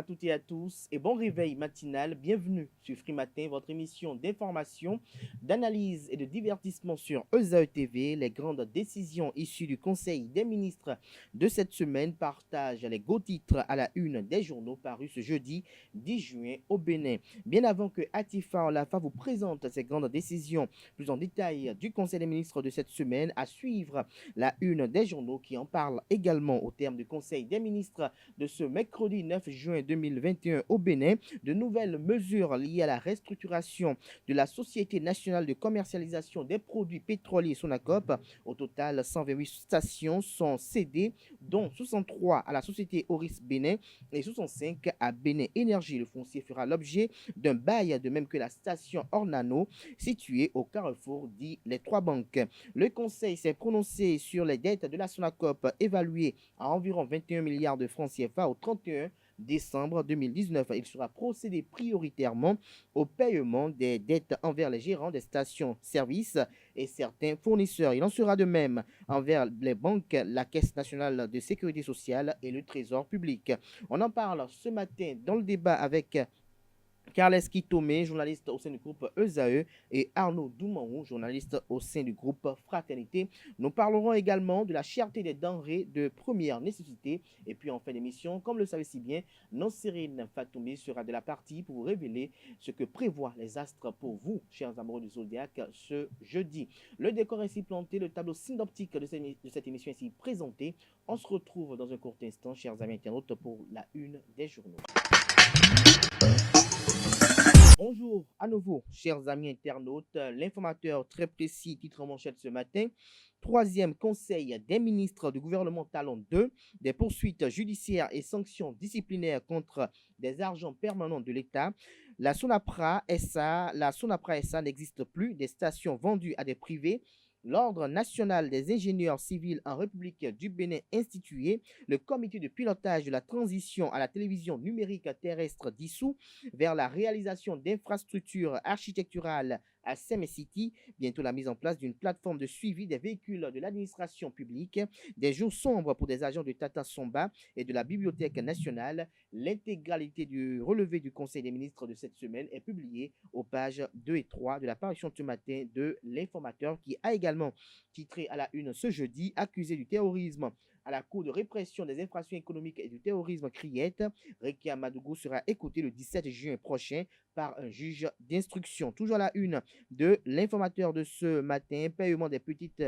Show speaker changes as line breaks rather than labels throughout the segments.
toutes et à tous et bon réveil matinal. Bienvenue sur Free Matin, votre émission d'information, d'analyse et de divertissement sur ESAE TV. Les grandes décisions issues du Conseil des ministres de cette semaine partagent les gros titres à la une des journaux parus ce jeudi 10 juin au Bénin. Bien avant que Atifa Olafa vous présente ces grandes décisions plus en détail du Conseil des ministres de cette semaine, à suivre la une des journaux qui en parle également au terme du Conseil des ministres de ce mercredi 9 juin 2021 au Bénin, de nouvelles mesures liées à la restructuration de la Société nationale de commercialisation des produits pétroliers Sonacop. Au total, 128 stations sont cédées, dont 63 à la société Oris Bénin et 65 à Bénin Énergie. Le foncier fera l'objet d'un bail, de même que la station Ornano, située au carrefour dit Les Trois Banques. Le Conseil s'est prononcé sur les dettes de la Sonacop évaluées à environ 21 milliards de francs CFA au 31 décembre 2019. Il sera procédé prioritairement au paiement des dettes envers les gérants des stations-service et certains fournisseurs. Il en sera de même envers les banques, la Caisse nationale de sécurité sociale et le Trésor public. On en parle ce matin dans le débat avec Carles Kitomé, journaliste au sein du groupe ESAE, et Arnaud Doumanou, journaliste au sein du groupe Fraternité. Nous parlerons également de la cherté des denrées de première nécessité. Et puis en fin d'émission, comme le savez si bien, Nonsérine Fatoumé sera de la partie pour vous révéler ce que prévoient les astres pour vous, chers amoureux du Zodiac, ce jeudi. Le décor ainsi planté, le tableau synoptique de cette émission ainsi présenté. On se retrouve dans un court instant, chers amis internautes, pour la une des journaux. Bonjour à nouveau, chers amis internautes. L'informateur très précis, titre en manchette ce matin. Troisième conseil des ministres du gouvernement Talon 2, des poursuites judiciaires et sanctions disciplinaires contre des agents permanents de l'État. La Sonapra SA n'existe plus, des stations vendues à des privés. L'Ordre national des ingénieurs civils en République du Bénin institué, le comité de pilotage de la transition à la télévision numérique terrestre dissous vers la réalisation d'infrastructures architecturales à City, bientôt la mise en place d'une plateforme de suivi des véhicules de l'administration publique, des jours sombres pour des agents de Tata Somba et de la Bibliothèque nationale. L'intégralité du relevé du Conseil des ministres de cette semaine est publiée aux pages 2 et 3 de la parution ce matin de l'Informateur, qui a également titré à la une ce jeudi: accusé du terrorisme à la Cour de répression des infractions économiques et du terrorisme Criette. Rekia Madougou sera écouté le 17 juin prochain par un juge d'instruction. Toujours à la une de l'Informateur de ce matin: paiement des petites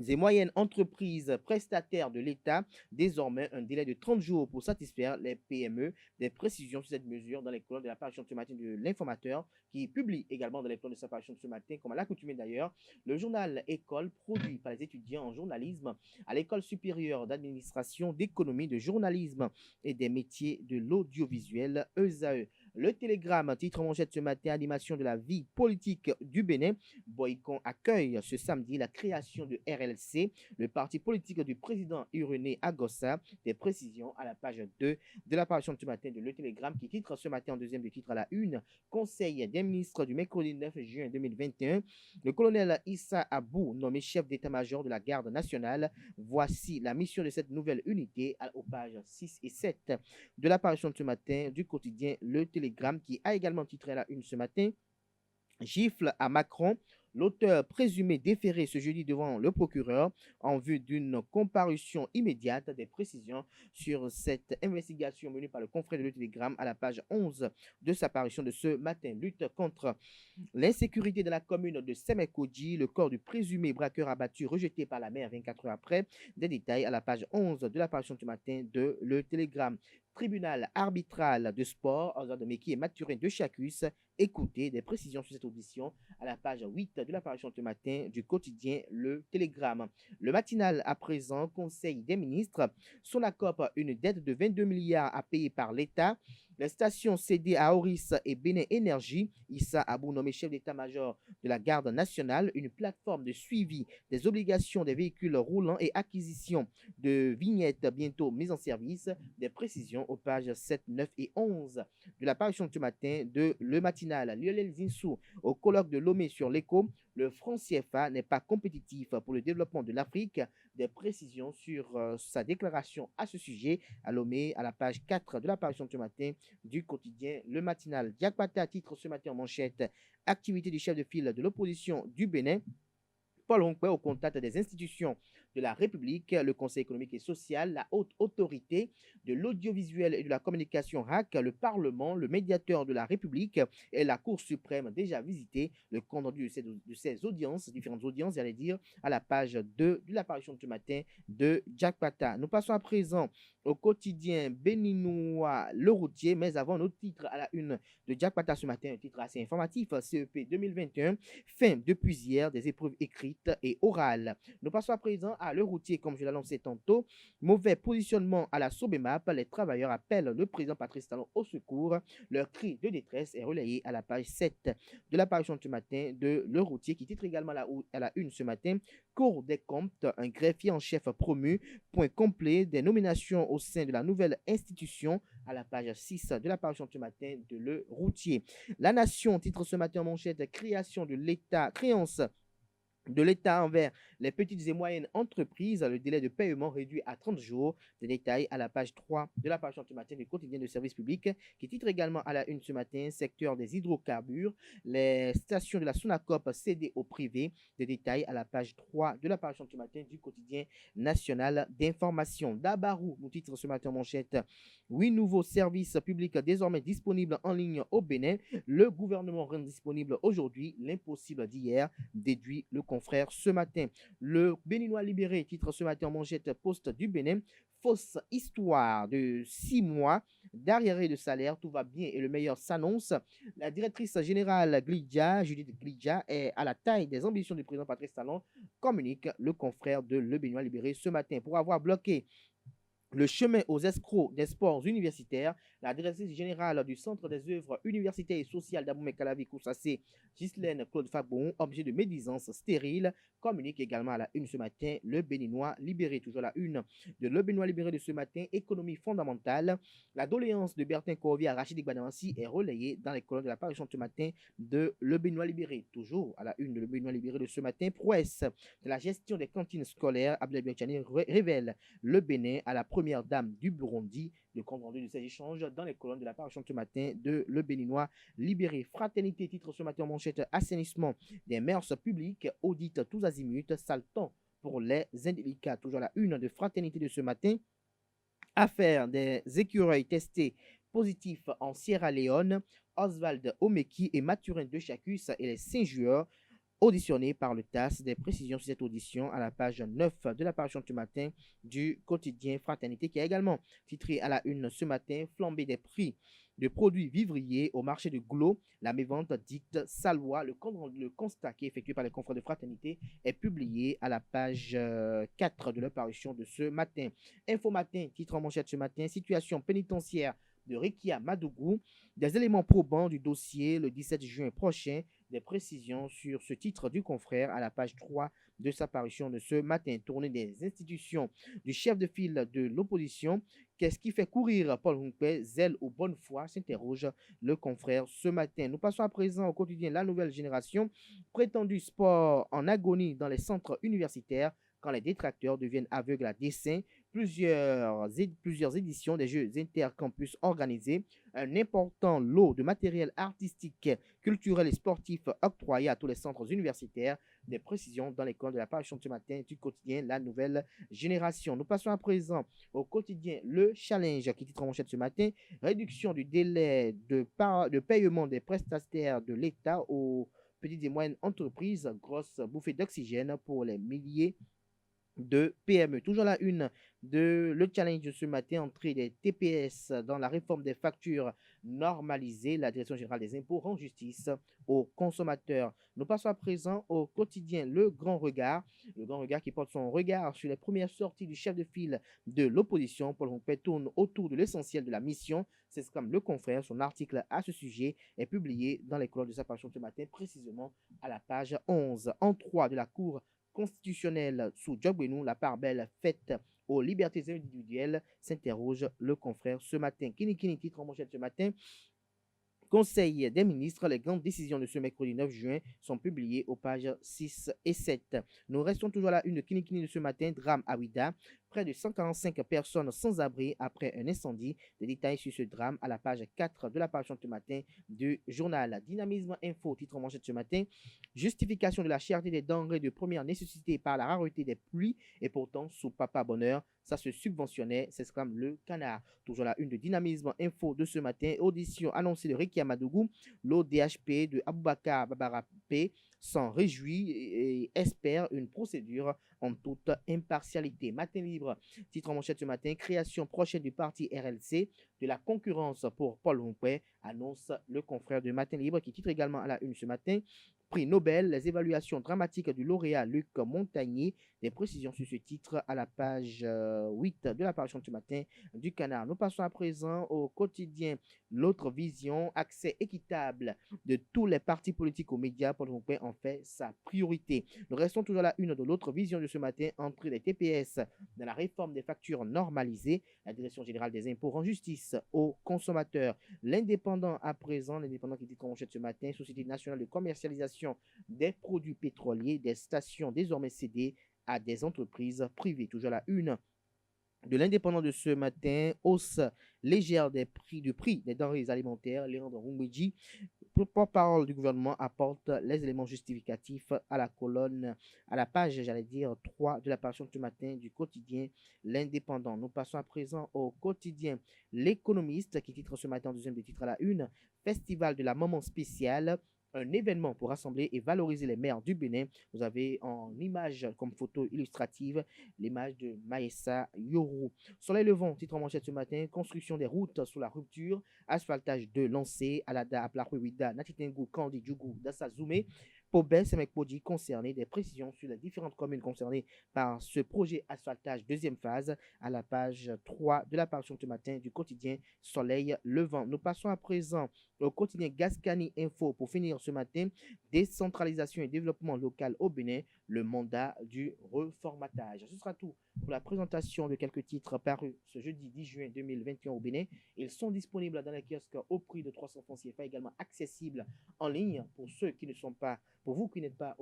et moyennes entreprises prestataires de l'État, désormais un délai de 30 jours pour satisfaire les PME. Des précisions sur cette mesure dans les colonnes de la parution de ce matin de l'Informateur, qui publie également dans les colonnes de sa parution de ce matin, comme à l'accoutumée d'ailleurs, le journal École, produit par les étudiants en journalisme à l'École supérieure d'administration, d'économie, de journalisme et des métiers de l'audiovisuel, ESAE. Le Télégramme, titre en manchette ce matin: animation de la vie politique du Bénin. Boycon accueille ce samedi la création de RLC, le parti politique du président Irénée Agossa. Des précisions à la page 2 de l'apparition de ce matin de Le Télégramme, qui titre ce matin en deuxième de titre à la une: Conseil des ministres du mercredi 9 juin 2021. Le colonel Issa Abou, nommé chef d'état-major de la garde nationale. Voici la mission de cette nouvelle unité aux pages 6 et 7 de l'apparition de ce matin du quotidien Le Télégramme, qui a également titré à la une ce matin: gifle à Macron. L'auteur présumé déféré ce jeudi devant le procureur en vue d'une comparution immédiate. Des précisions sur cette investigation menée par le confrère de Le Télégramme à la page 11 de sa parution de ce matin. Lutte contre l'insécurité de la commune de Semekodji, le corps du présumé braqueur abattu rejeté par la mer 24 heures après. Des détails à la page 11 de l'apparition du matin de Le Télégramme. Tribunal arbitral de sport, Ozar de Meki et Mathurin de Chacus. Écoutez des précisions sur cette audition à la page 8 de l'apparition ce matin du quotidien Le Télégramme. Le matinal à présent: Conseil des ministres. Sonacop, une dette de 22 milliards à payer par l'État. Les stations cédées à Oris et Bénin Énergie. Issa Abou, nommé chef d'état-major de la garde nationale. Une plateforme de suivi des obligations des véhicules roulants et acquisition de vignettes bientôt mises en service. Des précisions aux pages 7, 9 et 11 de l'apparition ce matin de Le Matinal. Lionel Zinsou au colloque de Lomé sur l'Écho. le franc CFA n'est pas compétitif pour le développement de l'Afrique. Des précisions sur sa déclaration à ce sujet à Lomé, à la page 4 de l'apparition de ce matin du quotidien Le Matinal. Diakpata titre ce matin en manchette activité du chef de file de l'opposition du Bénin. Paul Hongpé au contact des institutions de la République, le Conseil économique et social, la haute autorité de l'audiovisuel et de la communication HAC, le Parlement, le médiateur de la République et la Cour suprême déjà visité. Le compte rendu de ces audiences, différentes audiences, j'allais dire, à la page 2 de l'apparition de ce matin de Jack Pata. Nous passons à présent au quotidien béninois Le Routier, mais avant notre titre à la une de Jack Pata ce matin, un titre assez informatif, CEP 2021, fin depuis hier des épreuves écrites et orales. Nous passons à présent à Le Routier, comme je l'annonçais tantôt. Mauvais positionnement à la Sobemap, les travailleurs appellent le président Patrice Talon au secours. Leur cri de détresse est relayé à la page 7 de l'apparition de ce matin de Le Routier, qui titre également à la une ce matin. Cour des comptes, un greffier en chef promu. Point complet des nominations au sein de la nouvelle institution à la page 6 de l'apparition de ce matin de Le Routier. La Nation titre ce matin en manchette création de l'État, créance de l'État envers les petites et moyennes entreprises, le délai de paiement réduit à 30 jours. Des détails à la page 3 de la page ce matin du quotidien de service public, qui titre également à la une ce matin, secteur des hydrocarbures, les stations de la Sonacop cédées au privé. Des détails à la page 3 de la page ce matin du quotidien national d'information. Dabarou nous titre ce matin en manchette, 8 nouveaux services publics désormais disponibles en ligne au Bénin. Le gouvernement rend disponible aujourd'hui l'impossible d'hier, déduit le confrère ce matin. Le Béninois libéré titre ce matin en manchette poste du Bénin. Fausse histoire de 6 mois d'arriéré de salaire, tout va bien et le meilleur s'annonce. La directrice générale Glidja, Judith Glidja, est à la taille des ambitions du président Patrice Talon, communique le confrère de Le Béninois libéré ce matin. Pour avoir bloqué le chemin aux escrocs des sports universitaires, la directrice générale du Centre des œuvres universitaires et sociales d'Abomey-Calavi Koussacé, Ghislaine Claude Fabon, objet de médisance stérile, communique également à la une ce matin le Béninois libéré. Toujours la une de Le Béninois libéré de ce matin, économie fondamentale. La doléance de Bertin Corvier à Rachid Gbadamasi est relayée dans les colonnes de la parution ce matin de Le Béninois libéré. Toujours à la une de Le Béninois libéré de ce matin, prouesse de la gestion des cantines scolaires, Abdel Biachani révèle le Bénin à la première dame du Burundi. Le compte rendu de ces échanges dans les colonnes de la parution ce matin de Le Béninois libéré. Fraternité titre ce matin en manchette, assainissement des mœurs publiques, audite tous azimuts, sale temps pour les indélicats. Toujours la une de Fraternité de ce matin. Affaire des écureuils testés positifs en Sierra Leone. Oswald Omeki et Mathurin de Chacus et les Saint-Joueurs auditionné par le TAS. Des précisions sur cette audition à la page 9 de la parution ce matin du quotidien Fraternité, qui a également titré à la une ce matin flambée des prix de produits vivriers au marché de Glo. La mévente dicte sa loi. Le constat qui est effectué par les confrères de Fraternité est publié à la page 4 de la parution de ce matin. Info Matin, titre en manchette ce matin, situation pénitentiaire de Rekia Madougou. Des éléments probants du dossier le 17 juin prochain. Des précisions sur ce titre du confrère à la page 3 de sa parution de ce matin. Tournée des institutions du chef de file de l'opposition. Qu'est-ce qui fait courir Paul Hongpé, zèle ou bonne foi, s'interroge le confrère ce matin. Nous passons à présent au quotidien La Nouvelle Génération. Prétendu sport en agonie dans les centres universitaires quand les détracteurs deviennent aveugles à dessein. Plusieurs éditions des Jeux intercampus organisés, un important lot de matériel artistique, culturel et sportif octroyé à tous les centres universitaires. Des précisions dans les colonnes de la parution de ce matin du quotidien La Nouvelle Génération. Nous passons à présent au quotidien Le Challenge, qui titre en manchette ce matin, réduction du délai de paiement des prestataires de l'État aux petites et moyennes entreprises, grosse bouffée d'oxygène pour les milliers de PME. Toujours la une de Le Challenge de ce matin, entrée des TPS dans la réforme des factures normalisées. La Direction générale des impôts rend justice aux consommateurs. Nous passons à présent au quotidien Le Grand Regard. Le Grand Regard qui porte son regard sur les premières sorties du chef de file de l'opposition. Paul Hongpé tourne autour de l'essentiel de la mission. C'est comme le confrère. Son article à ce sujet est publié dans les colonnes de sa parution ce matin, précisément à la page 11. En 3 de la Cour constitutionnelle sous Djobouenou, la part belle faite aux libertés individuelles, s'interroge le confrère ce matin. Kini titre en manchette ce matin. Conseil des ministres, les grandes décisions de ce mercredi 9 juin sont publiées aux pages 6 et 7. Nous restons toujours là, une Kinikini de ce matin, drame à Ouida. Près de 145 personnes sans abri après un incendie. Des détails sur ce drame à la page 4 de la page ce matin du journal Dynamisme Info, titre manchette ce matin. Justification de la cherté des denrées de première nécessité par la rareté des pluies et pourtant sous papa bonheur, ça se subventionnait, s'exclame le canard. Toujours la une de Dynamisme Info de ce matin, audition annoncée de Rekia Madougou, l'ODHP de Aboubakar Babarapé s'en réjouit et espère une procédure en toute impartialité. Matin libre, titre en manchette ce matin, création prochaine du parti RLC, de la concurrence pour Paul Rompouet, annonce le confrère de Matin libre qui titre également à la une ce matin. Prix Nobel, les évaluations dramatiques du lauréat Luc Montagnier. Des précisions sur ce titre à la page 8 de la page ce matin du canard. Nous passons à présent au quotidien L'autre vision, accès équitable de tous les partis politiques aux médias. Paul Rompouet en fait sa priorité. Nous restons toujours à la une de l'autre vision de ce matin, entrée des TPS dans la réforme des factures normalisées. La Direction générale des impôts rend justice aux consommateurs. L'indépendant à présent, l'indépendant qui dit qu'on ce matin, Société nationale de commercialisation des produits pétroliers, des stations désormais cédées à des entreprises privées. Toujours la une de l'indépendant de ce matin, hausse légère des prix des denrées alimentaires. Léandre Roumedji, porte-parole du gouvernement, apporte les éléments justificatifs à la colonne, à la page, 3 de la page ce matin du quotidien L'Indépendant. Nous passons à présent au quotidien L'Économiste qui titre ce matin en deuxième des titres à la une, Festival de la maman spéciale. Un événement pour rassembler et valoriser les mères du Bénin. Vous avez en image comme photo illustrative l'image de Maïssa Yorou. Soleil levant, titre en manchette ce matin, construction des routes sous la rupture, asphaltage de lancé, Alada, Aplarouida, Natitengu, Kandi, Djougou, Dassa Zoumé. Pobel, Semekpodi concerné, des précisions sur les différentes communes concernées par ce projet asphaltage deuxième phase à la page 3 de la page ce matin du quotidien Soleil Levant. Nous passons à présent au quotidien Gascani Info pour finir ce matin, décentralisation et développement local au Bénin, le mandat du reformatage. Ce sera tout pour la présentation de quelques titres parus ce jeudi 10 juin 2021 au Bénin. Ils sont disponibles dans les kiosques au prix de 300 francs CFA, également accessibles en ligne pour ceux qui ne sont pas, pour vous qui n'êtes pas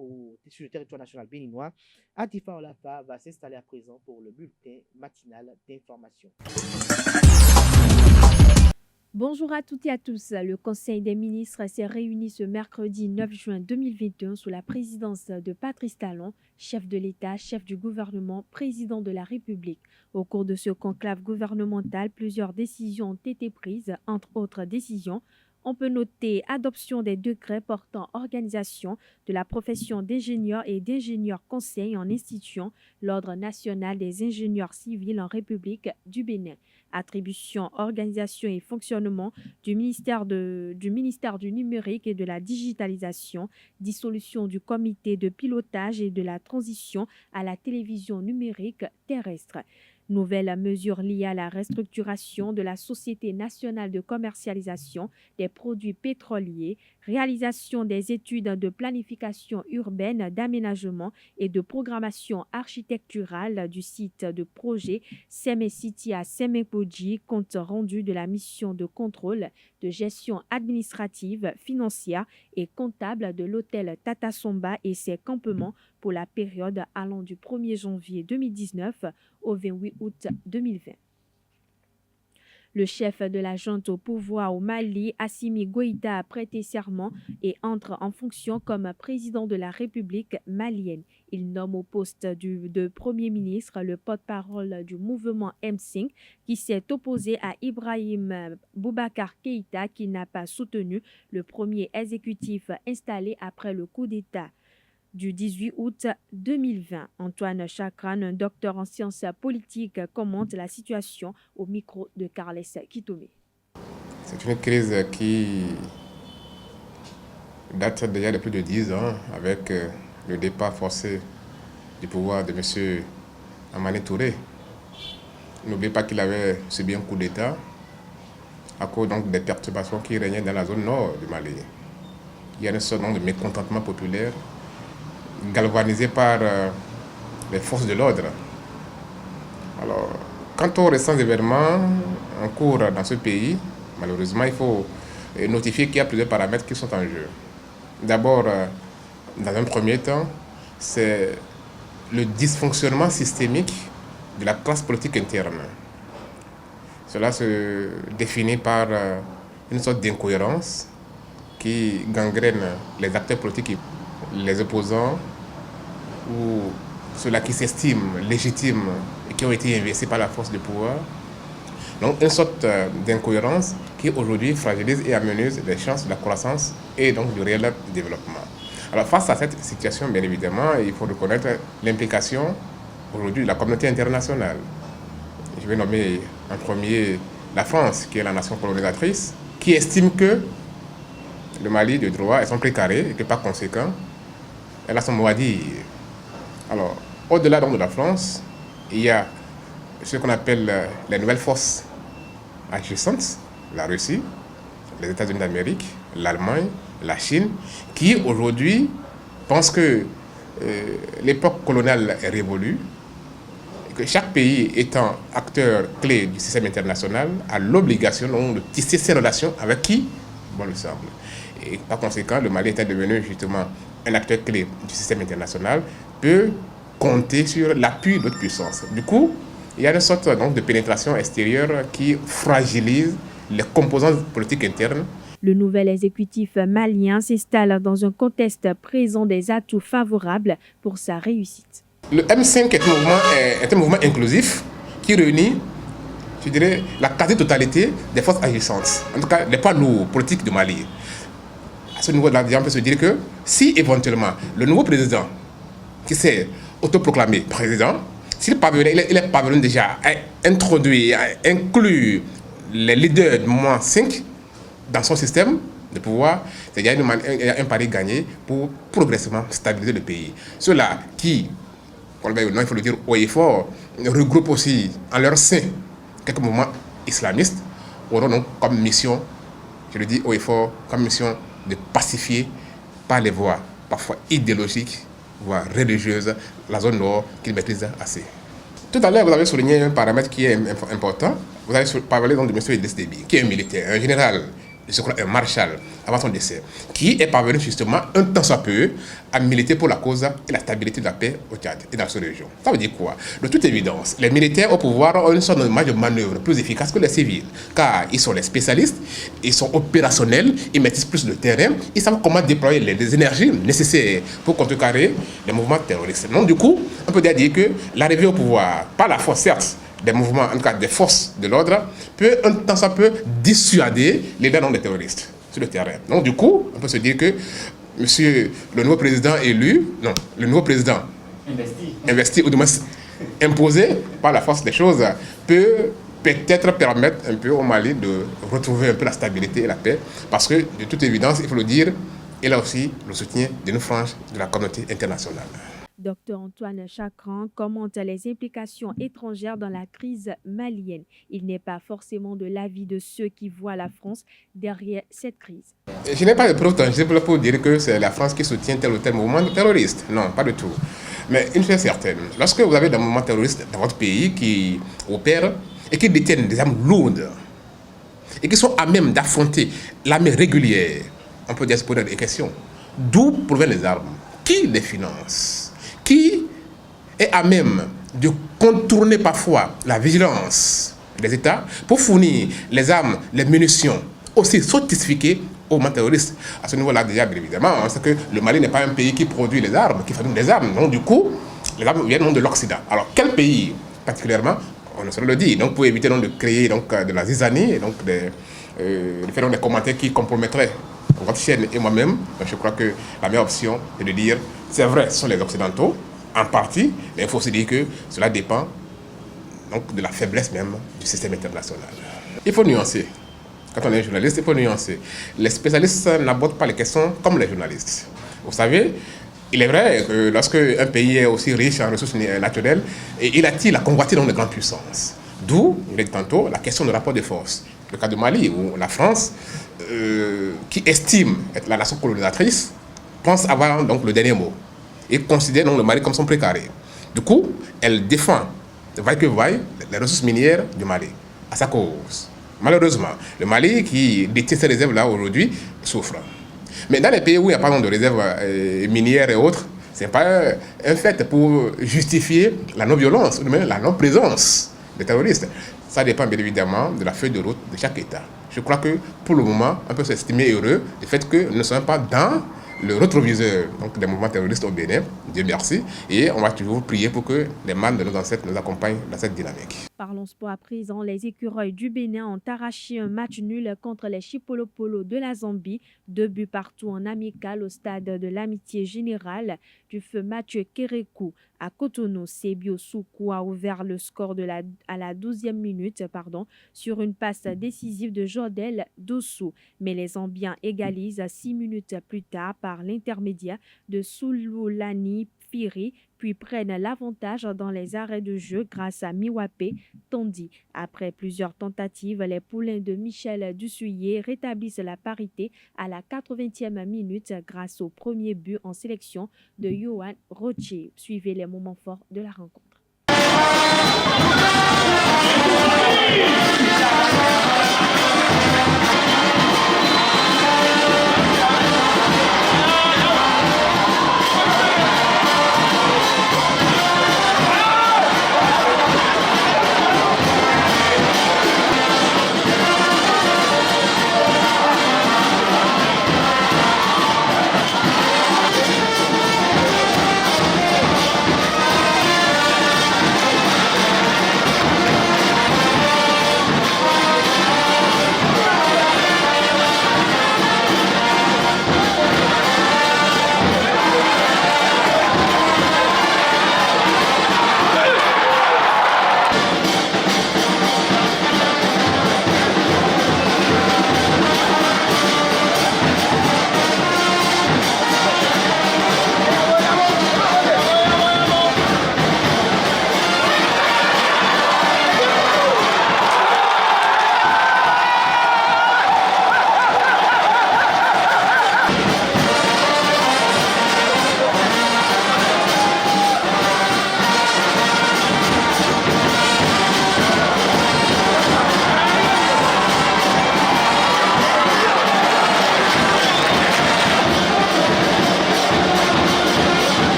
sur le territoire national béninois. Atifa Olafa va s'installer à présent pour le bulletin matinal d'information.
Bonjour à toutes et à tous. Le Conseil des ministres s'est réuni ce mercredi 9 juin 2021 sous la présidence de Patrice Talon, chef de l'État, chef du gouvernement, président de la République. Au cours de ce conclave gouvernemental, plusieurs décisions ont été prises, entre autres décisions. On peut noter adoption des décrets portant organisation de la profession d'ingénieur et d'ingénieur conseil en instituant l'Ordre national des ingénieurs civils en République du Bénin. Attribution, organisation et fonctionnement du ministère du numérique et de la digitalisation, dissolution du comité de pilotage et de la transition à la télévision numérique terrestre. Nouvelles mesures liées à la restructuration de la Société nationale de commercialisation des produits pétroliers, réalisation des études de planification urbaine, d'aménagement et de programmation architecturale du site de projet Semé-City à Semé-Podji, compte rendu de la mission de contrôle de gestion administrative, financière et comptable de l'hôtel Tata Somba et ses campements pour la période allant du 1er janvier 2019 au 28 août 2020. Le chef de la junte au pouvoir au Mali, Assimi Goïta, a prêté serment et entre en fonction comme président de la République malienne. Il nomme au poste de Premier ministre le porte-parole du mouvement M5 qui s'est opposé à Ibrahim Boubacar Keïta qui n'a pas soutenu le premier exécutif installé après le coup d'État du 18 août 2020. Antoine Chakran, un docteur en sciences politiques, commente la situation au micro de Carles Kitome.
C'est une crise qui date déjà de plus de 10 ans avec le départ forcé du pouvoir de M. Amane Touré. N'oubliez pas qu'il avait subi un coup d'État à cause donc des perturbations qui régnaient dans la zone nord du Mali. Il y a un certain nombre de mécontentements populaires galvanisé par les forces de l'ordre. Alors, quant aux récents événements en cours dans ce pays, malheureusement, il faut notifié qu'il y a plusieurs paramètres qui sont en jeu. D'abord, dans un premier temps, c'est le dysfonctionnement systémique de la classe politique interne. Cela se définit par une sorte d'incohérence qui gangrène les acteurs politiques, les opposants ou ceux-là qui s'estiment légitimes et qui ont été investis par la force du pouvoir. Donc une sorte d'incohérence qui aujourd'hui fragilise et amenuise les chances de la croissance et donc du réel développement. Alors face à cette situation, bien évidemment, il faut reconnaître l'implication aujourd'hui de la communauté internationale. Je vais nommer en premier la France, qui est la nation colonisatrice, qui estime que le Mali de droit est son précaré et que par conséquent, elle a son mot à dire. Alors, au-delà donc de la France, il y a ce qu'on appelle les nouvelles forces agissantes, la Russie, les États-Unis d'Amérique, l'Allemagne, la Chine, qui aujourd'hui pensent que l'époque coloniale est révolue, et que chaque pays étant acteur clé du système international a l'obligation de tisser ses relations avec qui bon le semble. Et par conséquent, le Mali étant devenu justement un acteur clé du système international, peut compter sur l'appui d'autres puissances. Du coup, il y a une sorte donc, de pénétration extérieure qui fragilise les composantes politiques internes.
Le nouvel exécutif malien s'installe dans un contexte présent des atouts favorables pour sa réussite.
Le M5 est un mouvement inclusif qui réunit, je dirais, la quasi-totalité des forces agissantes, en tout cas les poids lourds politiques du Mali. À ce niveau-là, on peut se dire que si éventuellement le nouveau président qui s'est autoproclamé président, s'il est parvenu déjà à introduire, à inclure les leaders du mouvement 5 dans son système de pouvoir, il y a un pari gagné pour progressivement stabiliser le pays. Ceux-là qui, il faut le dire haut et fort, regroupent aussi en leur sein quelques mouvements islamistes, auront donc comme mission, je le dis haut et fort, comme mission de pacifier par les voies parfois idéologiques, voire religieuses, la zone nord qu'ils maîtrisent assez. Tout à l'heure, vous avez souligné un paramètre qui est important. Vous avez parlé donc de M. Idriss Déby, qui est un militaire, un général, je crois un maréchal avant son décès, qui est parvenu justement un temps soit peu à militer pour la cause et la stabilité de la paix au Tchad et dans cette région. Ça veut dire quoi? De toute évidence, les militaires au pouvoir ont une sorte de marge de manœuvre plus efficace que les civils, car ils sont les spécialistes, ils sont opérationnels, ils maîtrisent plus le terrain, ils savent comment déployer les énergies nécessaires pour contrecarrer les mouvements terroristes. Donc du coup, on peut dire que l'arrivée au pouvoir, par la force certes, des mouvements, en tout cas des forces de l'ordre, peut un temps ça peut dissuader les leaders des terroristes sur le terrain. Donc du coup, on peut se dire que le nouveau président élu, non, le nouveau président investi ou du moins imposé par la force des choses, peut peut-être permettre un peu au Mali de retrouver un peu la stabilité et la paix, parce que de toute évidence, il faut le dire, il a aussi le soutien d'une frange de la communauté internationale.
Dr Antoine Chakran commente les implications étrangères dans la crise malienne. Il n'est pas forcément de l'avis de ceux qui voient la France derrière cette crise.
Je n'ai pas de preuve tangible pour dire que c'est la France qui soutient tel ou tel mouvement terroriste. Non, pas du tout. Mais une chose est certaine, lorsque vous avez des mouvements terroristes dans votre pays qui opèrent et qui détiennent des armes lourdes et qui sont à même d'affronter l'armée régulière, on peut dire se poser des questions. D'où proviennent les armes? Qui les finance? Qui est à même de contourner parfois la vigilance des États pour fournir les armes, les munitions aussi sophistiquées aux terroristes. À ce niveau-là, déjà, bien évidemment, on sait que le Mali n'est pas un pays qui produit les armes, qui fabrique des armes. Donc, du coup, les armes viennent de l'Occident. Alors, quel pays particulièrement, on ne saurait le dire. Donc, pour éviter donc, de créer donc, de la zizanie et donc de faire des commentaires qui compromettraient votre chaîne et moi-même, je crois que la meilleure option est de dire, c'est vrai, ce sont les Occidentaux, en partie, mais il faut se dire que cela dépend donc, de la faiblesse même du système international. Il faut nuancer. Quand on est journaliste, il faut nuancer. Les spécialistes n'abordent pas les questions comme les journalistes. Vous savez, il est vrai que lorsque un pays est aussi riche en ressources naturelles, il attire la convoitise de grandes puissances. D'où, je l'ai dit tantôt, la question du rapport de force. Le cas du Mali, où la France, qui estime être la nation colonisatrice, pense avoir donc le dernier mot et considère donc le Mali comme son précaré. Du coup, elle défend, vaille que vaille, les ressources minières du Mali, à sa cause. Malheureusement, le Mali, qui détient ces réserves-là aujourd'hui, souffre. Mais dans les pays où il n'y a pas de réserves minières et autres, ce n'est pas un fait pour justifier la non-violence, ou même la non-présence des terroristes. Ça dépend bien évidemment de la feuille de route de chaque État. Je crois que pour le moment, on peut s'estimer heureux du fait que nous ne sommes pas dans le rétroviseur donc, des mouvements terroristes au Bénin, Dieu merci, et on va toujours prier pour que les mânes de nos ancêtres nous accompagnent dans cette dynamique.
Parlons sport à présent. Les écureuils du Bénin ont arraché un match nul contre les Chipolopolo de la Zambie. 2 buts partout en amical au stade de l'Amitié Générale du feu Mathieu Kérékou à Cotonou. Sebio Soukou a ouvert le score à la 12e minute sur une passe décisive de Jordel Dossou. Mais les Zambiens égalisent 6 minutes plus tard par l'intermédiaire de Sululani Firi, puis prennent l'avantage dans les arrêts de jeu grâce à Miwapé Tondi. Après plusieurs tentatives, les poulains de Michel Dussuyer rétablissent la parité à la 80e minute grâce au premier but en sélection de Johan Rocher. Suivez les moments forts de la rencontre.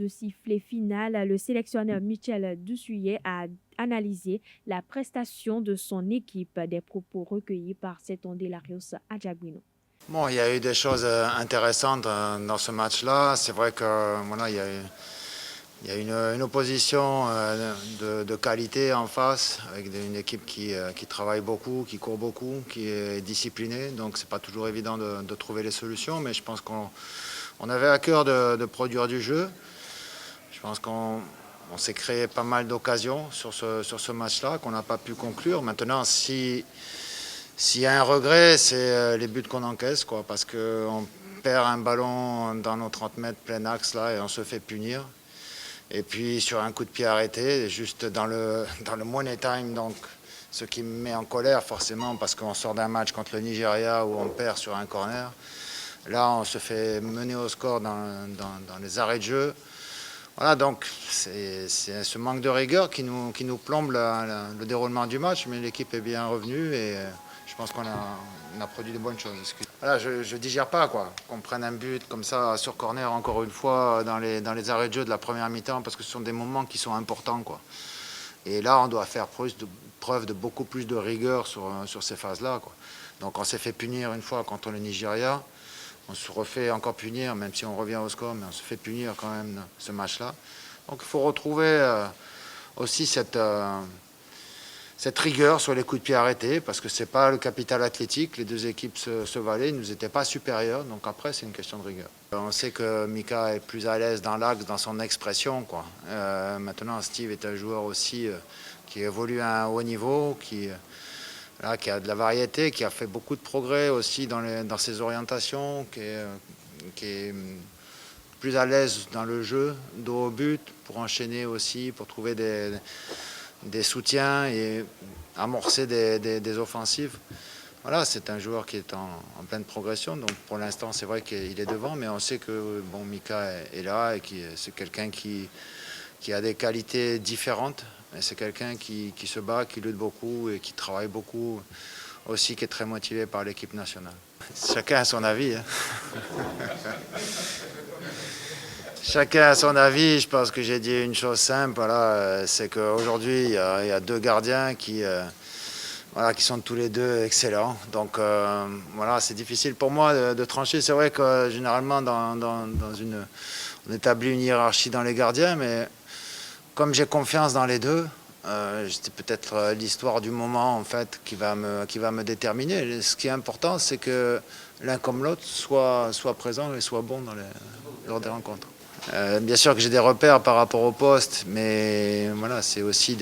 sifflet final, le sélectionneur Michel Dussuyer a analysé la prestation de son équipe, des propos recueillis par Setonde Larios Adjagbino.
Bon, il y a eu des choses intéressantes dans ce match-là. C'est vrai que voilà, il y a une opposition de qualité en face, avec une équipe qui travaille beaucoup, qui court beaucoup, qui est disciplinée. Donc c'est pas toujours évident de trouver les solutions, mais je pense qu'on avait à cœur de produire du jeu. Je pense qu'on s'est créé pas mal d'occasions sur ce match-là qu'on n'a pas pu conclure. Maintenant, s'il y a un regret, c'est les buts qu'on encaisse, quoi, parce qu'on perd un ballon dans nos 30 mètres plein axe là, et on se fait punir. Et puis sur un coup de pied arrêté, juste dans le money time, donc ce qui me met en colère forcément, parce qu'on sort d'un match contre le Nigeria où on perd sur un corner. Là, on se fait mener au score dans les arrêts de jeu. Voilà, donc c'est ce manque de rigueur qui nous plombe le déroulement du match, mais l'équipe est bien revenue et je pense qu'on a produit de bonnes choses. Voilà, je digère pas qu'on prenne un but comme ça sur corner encore une fois dans les arrêts de jeu de la première mi-temps, parce que ce sont des moments qui sont importants, quoi. Et là, on doit faire preuve de beaucoup plus de rigueur sur ces phases-là, quoi. Donc on s'est fait punir une fois contre le Nigeria. On se refait encore punir, même si on revient au score, mais on se fait punir quand même ce match-là. Donc il faut retrouver aussi cette rigueur sur les coups de pied arrêtés, parce que ce n'est pas le capital athlétique. Les deux équipes se valaient, ils ne nous étaient pas supérieurs. Donc après, c'est une question de rigueur. On sait que Mika est plus à l'aise dans l'axe, dans son expression, quoi. Maintenant, Steve est un joueur aussi qui évolue à un haut niveau, qui a de la variété, qui a fait beaucoup de progrès aussi dans ses orientations, qui est plus à l'aise dans le jeu, dos au but, pour enchaîner aussi, pour trouver des soutiens et amorcer des offensives. Voilà, c'est un joueur qui est en pleine progression, donc pour l'instant c'est vrai qu'il est devant, mais on sait que Mika est là et c'est quelqu'un qui a des qualités différentes. C'est quelqu'un qui se bat, qui lutte beaucoup et qui travaille beaucoup aussi, qui est très motivé par l'équipe nationale. Chacun a son avis. Hein. Chacun a son avis. Je pense que j'ai dit une chose simple, voilà, c'est qu'aujourd'hui, il y a deux gardiens qui sont tous les deux excellents. Donc voilà, c'est difficile pour moi de trancher. C'est vrai que généralement, on établit une hiérarchie dans les gardiens, mais comme j'ai confiance dans les deux, c'est peut-être l'histoire du moment en fait qui va me déterminer. Ce qui est important, c'est que l'un comme l'autre soit présent et soit bon lors des rencontres. Bien sûr que j'ai des repères par rapport au poste, mais voilà, c'est aussi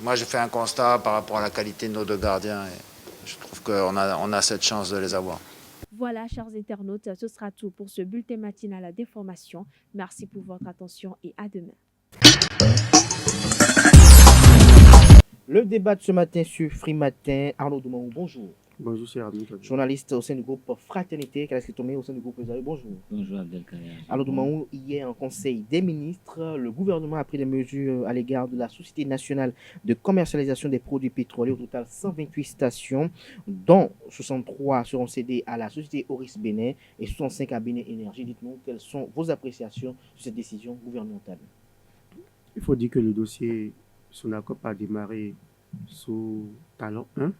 moi, je fais un constat par rapport à la qualité de nos deux gardiens et je trouve qu'on a cette chance de les avoir.
Voilà, chers internautes, ce sera tout pour ce bulletin matinal d'information. Merci pour votre attention et à demain.
Le débat de ce matin sur Free Matin, Arnaud Doumaou, bonjour.
Bonjour, cher ami.
Journaliste au sein du groupe Fraternité, Kalaski Tomé au sein du groupe Zahir, bonjour.
Bonjour Abdelkader.
Arnaud Doumaou, hier en Conseil des ministres, le gouvernement a pris des mesures à l'égard de la Société nationale de commercialisation des produits pétroliers. Au total, 128 stations, dont 63 seront cédées à la société Oris Bénin et 65 à Bénin Énergie. Dites-nous quelles sont vos appréciations sur cette décision gouvernementale.
Il faut dire que le dossier Sonacop a démarré sous talon 1.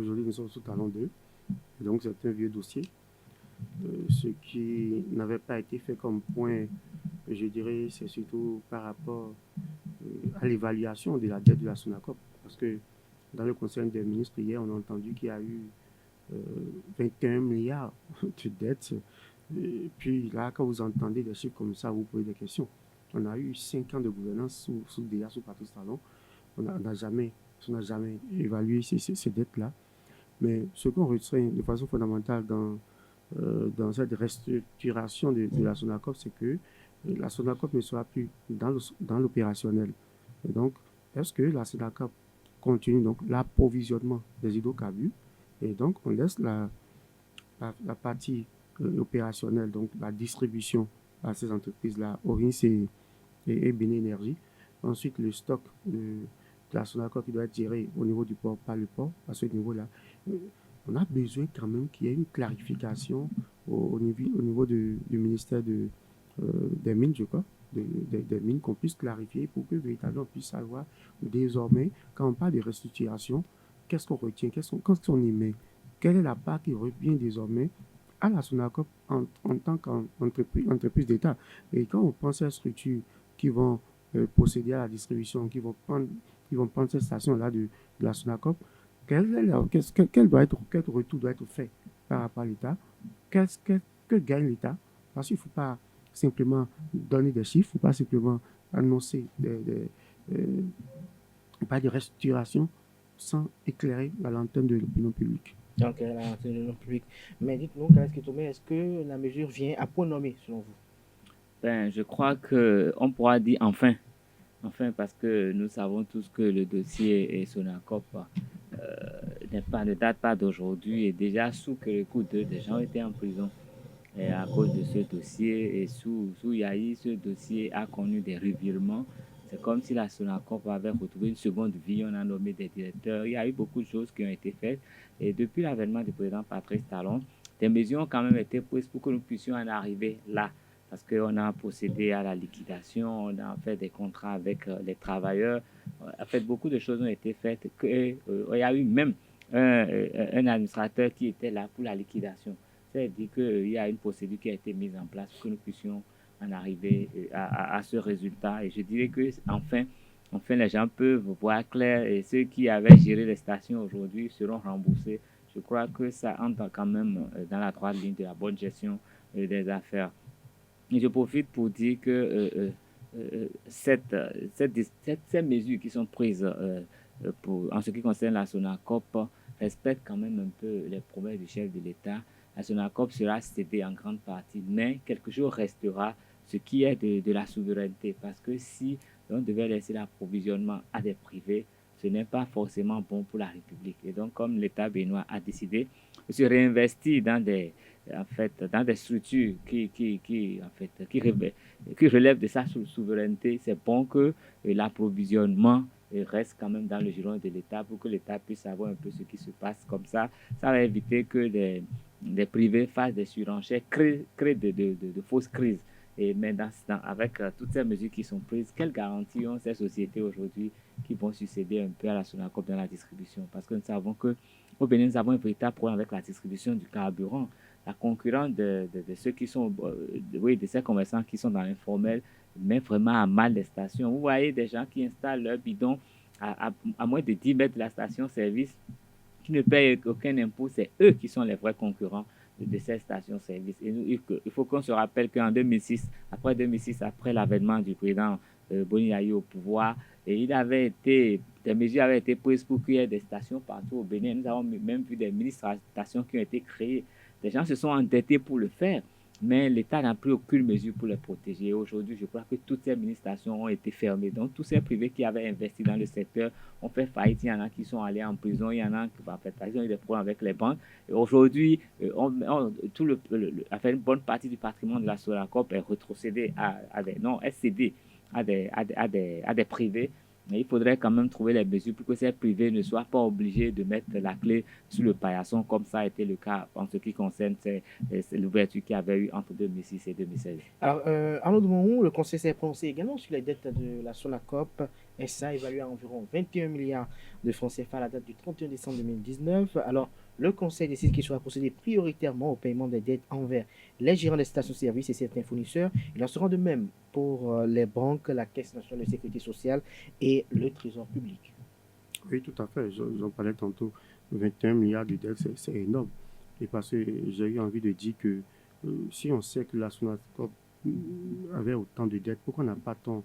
Aujourd'hui, nous sommes sous talon 2. Et donc, c'est un vieux dossier. Ce qui n'avait pas été fait comme point, je dirais, c'est surtout par rapport à l'évaluation de la dette de la Sonacop. Parce que dans le Conseil des ministres, hier, on a entendu qu'il y a eu 21 milliards de dettes. Et puis là, quand vous entendez des chiffres comme ça, vous posez des questions. On a eu 5 ans de gouvernance sous Patrice Talon. On n'a jamais évalué ces dettes-là. Mais ce qu'on retient de façon fondamentale dans cette restructuration de la Sonacop, c'est que la Sonacop ne sera plus dans l'opérationnel. Et donc, est-ce que la Sonacop continue donc l'approvisionnement des hydrocarbures? Et donc, on laisse la partie opérationnelle, donc la distribution à ces entreprises-là, Oris et Bénin Énergie. Ensuite, le stock de la Sonacop qui doit être géré au niveau du port, par le port, à ce niveau-là. On a besoin quand même qu'il y ait une clarification au niveau du ministère de des mines, je crois, des mines qu'on puisse clarifier pour que véritablement on puisse savoir désormais, quand on parle de restructuration, qu'est-ce qu'on retient, qu'est-ce qu'on y met, quelle est la part qui revient désormais à la SONACOP en tant qu'entreprise d'État. Et quand on pense à ces structures qui vont procéder à la distribution, qui vont prendre cette station-là de la SONACOP, quel retour doit être fait par rapport à l'État, que gagne l'État, parce qu'il ne faut pas simplement donner des chiffres, il ne faut pas simplement annoncer pas de restructuration sans éclairer la lanterne de l'opinion publique.
Donc, la lanterne de l'opinion publique. Mais dites-nous, est-ce que la mesure vient à point nommé, selon vous?
Je crois qu'on pourra dire enfin, parce que nous savons tous que le dossier et Sonacop ne date pas d'aujourd'hui et déjà sous le coup des gens étaient en prison. Et à cause de ce dossier et sous Yahi, ce dossier a connu des revirements. C'est comme si la Sonacop avait retrouvé une seconde vie. On a nommé des directeurs. Il y a eu beaucoup de choses qui ont été faites. Et depuis l'avènement du président Patrice Talon, des mesures ont quand même été prises pour que nous puissions en arriver là. Parce qu'on a procédé à la liquidation, on a fait des contrats avec les travailleurs. En fait, beaucoup de choses ont été faites. Il y a eu même un administrateur qui était là pour la liquidation. C'est-à-dire qu'il y a une procédure qui a été mise en place pour que nous puissions en arriver à ce résultat. Et je dirais que enfin, les gens peuvent voir clair et ceux qui avaient géré les stations aujourd'hui seront remboursés. Je crois que ça entre quand même dans la droite ligne de la bonne gestion des affaires. Et je profite pour dire que ces mesures qui sont prises en ce qui concerne la Sonacop respectent quand même un peu les promesses du chef de l'État. La Sonacop sera cédée en grande partie, mais quelque chose restera, ce qui est de la souveraineté. Parce que si on devait laisser l'approvisionnement à des privés, ce n'est pas forcément bon pour la République. Et donc, comme l'État béninois a décidé de se réinvestir dans des structures qui relèvent de sa souveraineté, c'est bon que l'approvisionnement reste quand même dans le giron de l'État pour que l'État puisse savoir un peu ce qui se passe. Comme ça va éviter que des privés fassent des surenchères, créent de fausses crises. Et maintenant, avec toutes ces mesures qui sont prises, quelles garanties ont ces sociétés aujourd'hui qui vont succéder un peu à la Sonacop dans la distribution? Parce que nous savons qu'au Bénin, nous avons un véritable problème avec la distribution du carburant. La concurrence de ceux qui sont, de ces commerçants qui sont dans l'informel, met vraiment à mal les stations. Vous voyez des gens qui installent leur bidon à moins de 10 mètres de la station-service, qui ne payent aucun impôt. C'est eux qui sont les vrais concurrents de ces stations-service. Il faut qu'on se rappelle qu'en 2006, après l'avènement du président Boni Yayi au pouvoir, des mesures avaient été prises pour qu'il y ait des stations partout au Bénin. Nous avons même vu des mini-stations qui ont été créées. Les gens se sont endettés pour le faire, mais l'État n'a pris aucune mesure pour les protéger. Aujourd'hui, je crois que toutes ces mini-stations ont été fermées. Donc, tous ces privés qui avaient investi dans le secteur ont fait faillite. Il y en a qui sont allés en prison, il y en a qui ont eu des problèmes avec les banques. Et aujourd'hui, une bonne partie du patrimoine de la Sonacop est retrocédé est cédé à des privés. Mais il faudrait quand même trouver les mesures pour que ces privés ne soient pas obligés de mettre la clé sous le paillasson, comme ça a été le cas en ce qui concerne l'ouverture qu'il y avait eu entre 2006 et 2016.
Alors, Arnaud Dumonroux, le Conseil s'est prononcé également sur les dettes de la Sonacop, SA évaluée à environ 21 milliards de francs CFA à la date du 31 décembre 2019. Alors, le Conseil décide qu'il soit procédé prioritairement au paiement des dettes envers les gérants des stations-service et certains fournisseurs. Il en sera de même pour les banques, la Caisse nationale de sécurité sociale et le Trésor public.
Oui, tout à fait. J'en parlais tantôt. 21 milliards de dettes, c'est énorme. Et parce que j'ai eu envie de dire que si on sait que la Sonacop avait autant de dettes, pourquoi n'attend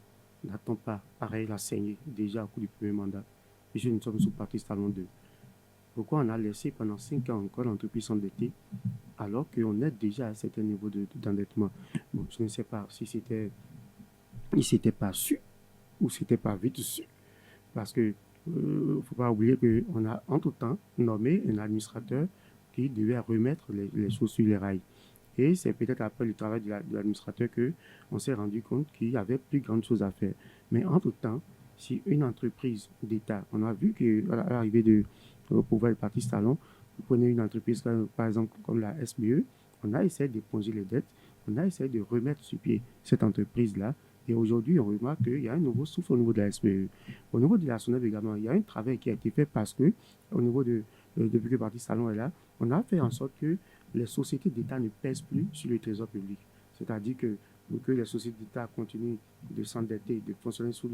pas pareil la saignée déjà au cours du premier mandat? Puisque nous sommes sous Patrice Talon 2. Pourquoi on a laissé pendant 5 ans encore l'entreprise s'endetter alors qu'on est déjà à un certain niveau d'endettement? Bon, je ne sais pas si il s'était pas su ou c'était pas vite su. Parce que ne faut pas oublier qu'on a entre-temps nommé un administrateur qui devait remettre les choses sur les rails. Et c'est peut-être après le travail de l'administrateur qu'on s'est rendu compte qu'il y avait plus grande chose à faire. Mais entre-temps, si une entreprise d'État, on a vu qu'à l'arrivée au pouvoir de Patrice Talon, vous prenez une entreprise par exemple comme la SBE, on a essayé d'éponger les dettes, on a essayé de remettre sur pied cette entreprise-là. Et aujourd'hui, on remarque qu'il y a un nouveau souffle au niveau de la SPE. Au niveau de la SONAV également, il y a un travail qui a été fait parce que, au niveau depuis que Patrice Talon est là, on a fait en sorte que les sociétés d'État ne pèsent plus sur le trésor public. C'est-à-dire que pour que les sociétés d'État continuent de s'endetter, de fonctionner sous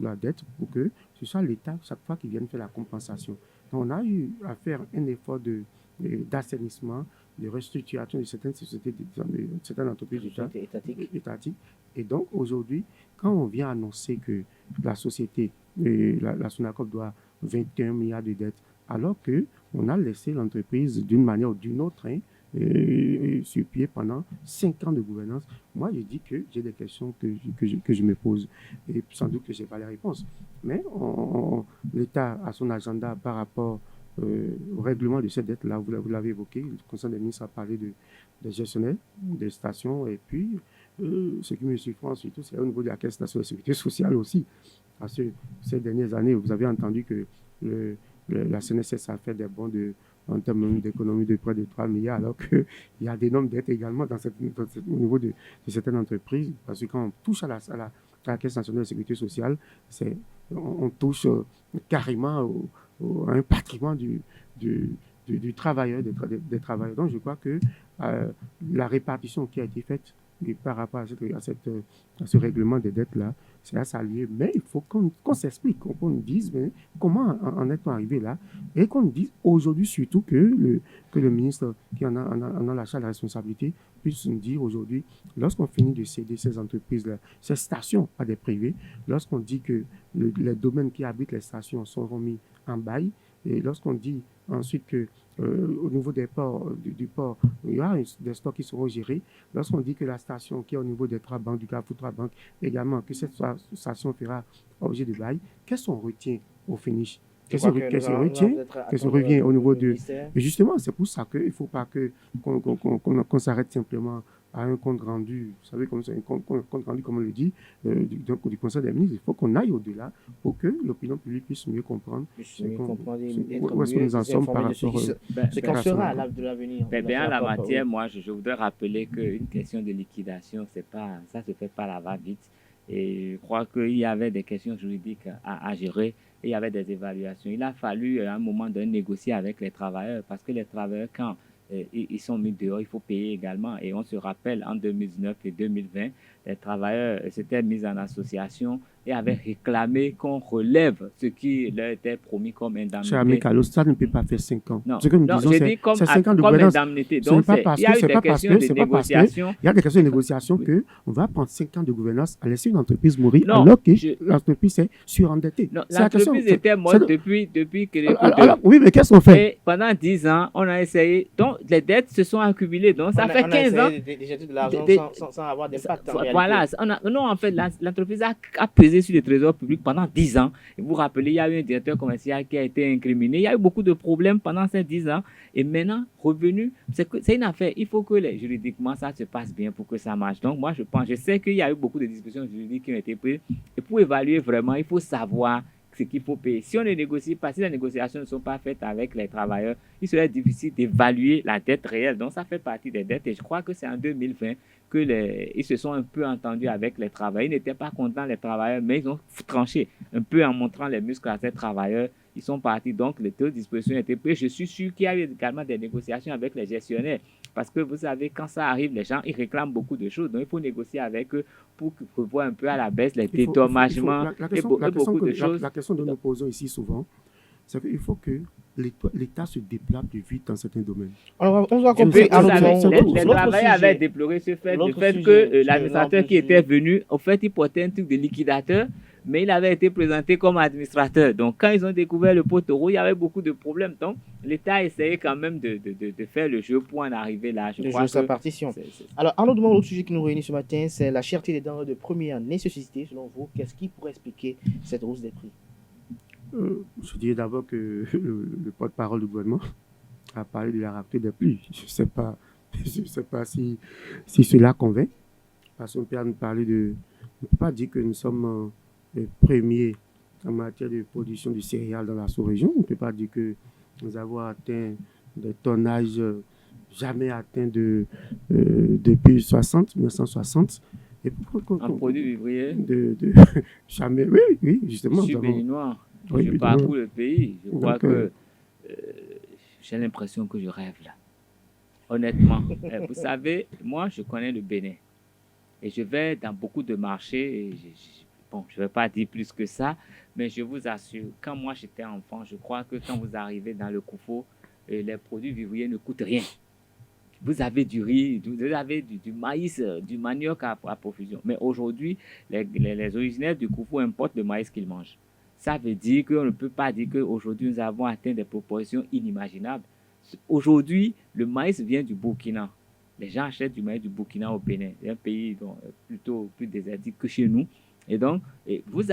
la dette, pour que ce soit l'État chaque fois qu'il vienne faire la compensation. Donc, on a eu à faire un effort d'assainissement, de restructuration de certaines sociétés, de certaines entreprises étatiques. Et donc, aujourd'hui, quand on vient annoncer que la société, la SONACOP doit 21 milliards de dettes, alors qu'on a laissé l'entreprise d'une manière ou d'une autre sur pied pendant 5 ans de gouvernance, moi, je dis que j'ai des questions que je me pose. Et sans doute que je n'ai pas les réponses. Mais l'État a son agenda par rapport au règlement de cette dette-là. Vous l'avez évoqué, le Conseil des ministres a parlé des gestionnaires, des stations, et puis ce qui me surprend surtout, c'est au niveau de la Caisse nationale de sécurité sociale aussi. Parce que ces dernières années, vous avez entendu que la CNSS a fait des bons en termes d'économie de près de 3 milliards, alors qu'il y a d'énormes dettes également au niveau de certaines entreprises. Parce que quand on touche à la Caisse nationale de sécurité sociale, on touche carrément à un patrimoine du travailleur, des travailleurs. Donc je crois que la répartition qui a été faite par rapport à ce règlement des dettes-là, c'est à saluer. Mais il faut qu'on s'explique, qu'on nous dise comment en est-on arrivé là, et qu'on nous dise aujourd'hui surtout que le ministre qui en a la charge de la responsabilité puisse nous dire aujourd'hui, lorsqu'on finit de céder ces entreprises-là, ces stations à des privés, lorsqu'on dit que les domaines qui habitent les stations seront mis en bail, et lorsqu'on dit ensuite que au niveau des ports, du port, il y a des stocks qui seront gérés. Lorsqu'on dit que la station qui est au niveau des 3 banques, du Carrefour 3 banques, également, que cette station fera objet de bail, qu'est-ce qu'on retient au finish? Qu'est-ce qu'on revient au niveau de... Et justement, c'est pour ça qu'il ne faut pas qu'on s'arrête simplement à un compte rendu, vous savez, comme c'est un compte rendu, comme on le dit, du Conseil des ministres. Il faut qu'on aille au-delà pour que l'opinion publique puisse mieux comprendre où est-ce que nous en sommes par rapport
ce qu'on sera à l'avenir.
Bien, en la matière, moi, je voudrais rappeler qu'une question de liquidation, ça ne se fait pas à la va-vite. Et je crois qu'il y avait des questions juridiques à gérer et il y avait des évaluations. Il a fallu à un moment donné négocier avec les travailleurs parce que les travailleurs, quand ils sont mis dehors, il faut payer également. Et on se rappelle, en 2019 et 2020, les travailleurs s'étaient mis en association et avaient réclamé qu'on relève ce qui leur était promis comme indemnité.
Cher ami Carlos, ça ne peut pas faire 5 ans.
Non,
ce que nous disons,
c'est
comme
indemnité. Donc, il y a eu des questions de négociation.
Il y a des questions de négociation qu'on va prendre 5 ans de gouvernance à laisser une entreprise mourir alors que l'entreprise est surendettée.
Non, l'entreprise était morte depuis que...
Oui, mais qu'est-ce qu'on fait?
Et pendant 10 ans, on a essayé. Donc, les dettes se sont accumulées. Donc, ça fait 15 ans.
Déjà de l'argent sans avoir d'impact.
Voilà. Non, en fait, l'entreprise a pesé sur le trésor public pendant 10 ans. Et vous vous rappelez, il y a eu un directeur commercial qui a été incriminé. Il y a eu beaucoup de problèmes pendant ces 10 ans. Et maintenant, revenu, c'est une affaire. Il faut que juridiquement, ça se passe bien pour que ça marche. Donc, moi, je sais qu'il y a eu beaucoup de discussions juridiques qui ont été prises. Et pour évaluer vraiment, il faut savoir ce qu'il faut payer. Si on ne négocie pas, si les négociations ne sont pas faites avec les travailleurs, il serait difficile d'évaluer la dette réelle. Donc, ça fait partie des dettes. Et je crois que c'est en 2020 qu'ils se sont un peu entendus avec les travailleurs. Ils n'étaient pas contents, les travailleurs, mais ils ont tranché un peu en montrant les muscles à ces travailleurs. Ils sont partis, donc les deux dispositions étaient prises. Je suis sûr qu'il y a eu également des négociations avec les gestionnaires. Parce que vous savez, quand ça arrive, les gens, ils réclament beaucoup de choses. Donc, il faut négocier avec eux pour revoir un peu à la baisse les dédommagements et beaucoup de choses.
La question que nous posons ici souvent, c'est qu'il faut que l'État se déploie plus vite dans certains domaines.
Alors, on doit comprendre.
Les travailleurs avaient déploré le fait que l'administrateur qui était venu, en fait, il portait un truc de liquidateur, mais il avait été présenté comme administrateur. Donc, quand ils ont découvert le poteau, il y avait beaucoup de problèmes. Donc, l'État a essayé quand même de faire le jeu pour en arriver là. Je crois que
sa partition. Alors, un autre sujet qui nous réunit ce matin, c'est la cherté des denrées de première nécessité. Selon vous, qu'est-ce qui pourrait expliquer cette hausse des prix?
Je dirais d'abord que le porte-parole du gouvernement a parlé de la rareté des prix. Je ne sais pas si cela convainc. Parce qu'on peut parler de... On ne peut pas dire que nous sommes les premiers en matière de production de céréales dans la sous-région. On ne peut pas dire que nous avons atteint des tonnages jamais atteint depuis 1960. Et
Un produit vivrier.
Jamais, oui, justement.
Je suis béninois.
Oui,
Je parcours le pays. Je crois
Donc,
que j'ai l'impression que je rêve là. Honnêtement. Vous savez, moi, je connais le Bénin. Et je vais dans beaucoup de marchés. Et bon, je ne vais pas dire plus que ça, mais je vous assure, quand moi j'étais enfant, je crois que quand vous arrivez dans le Koufo, les produits vivriers ne coûtent rien. Vous avez du riz, vous avez du maïs, du manioc à profusion. Mais aujourd'hui, les originaires du Koufo importent le maïs qu'ils mangent. Ça veut dire qu'on ne peut pas dire qu'aujourd'hui, nous avons atteint des proportions inimaginables. Aujourd'hui, le maïs vient du Burkina. Les gens achètent du maïs du Burkina au Bénin. C'est un pays plutôt plus désertique que chez nous. Et donc, vous